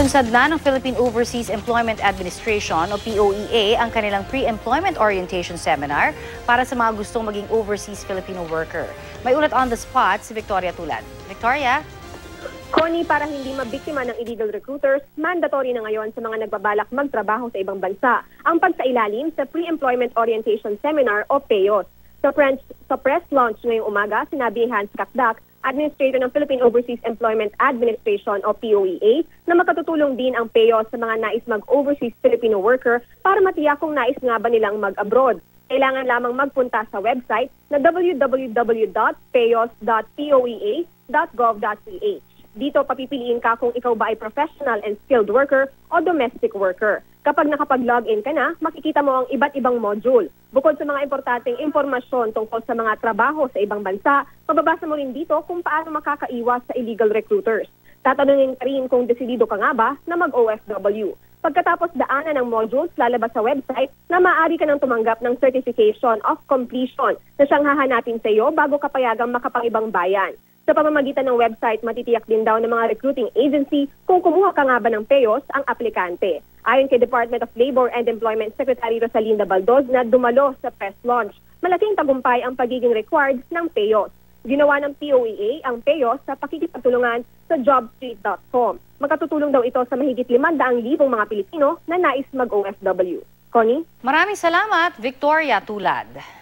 Inunsad na ng Philippine Overseas Employment Administration o POEA ang kanilang Pre-Employment Orientation Seminar para sa mga gustong maging overseas Filipino worker. May ulat on the spot si Victoria Tulad. Victoria? Connie, para hindi mabiktima ng illegal recruiters, mandatory na ngayon sa mga nagbabalak magtrabaho sa ibang bansa ang pagsailalim sa Pre-Employment Orientation Seminar o PEOS. Sa press launch ngayong umaga, sinabi ni Hans Kakdak, Administrator ng Philippine Overseas Employment Administration o POEA, na makatutulong din ang PEOS sa mga nais mag-overseas Filipino worker para matiyak kung nais nga ba nilang mag-abroad. Kailangan lamang magpunta sa website na www.peos.poea.gov.ph. Dito papipiliin ka kung ikaw ba ay professional and skilled worker o domestic worker. Kapag nakapag-login ka na, makikita mo ang iba't ibang module. Bukod sa mga importanteng impormasyon tungkol sa mga trabaho sa ibang bansa, mababasa mo rin dito kung paano makakaiwas sa illegal recruiters. Tatanungin ka rin kung desidido ka nga ba na mag-OFW. Pagkatapos daanan ng modules, lalabas sa website na maaari ka nang tumanggap ng Certification of Completion na siyang hahanapin sa iyo bago ka payagang makapang-ibang bayan. Sa pamamagitan ng website, matitiyak din daw ng mga recruiting agency kung kumuha ka nga ba ng PEOS ang aplikante. Ayon kay Department of Labor and Employment Secretary Rosalinda Baldoz na dumalo sa press launch, malaking tagumpay ang pagiging required ng PEOS. Ginawa ng POEA ang PEOS sa pakikipagtulungan sa jobstreet.com. Makatutulong daw ito sa mahigit 500,000 mga Pilipino na nais mag-OFW. Connie? Maraming salamat, Victoria Tulad.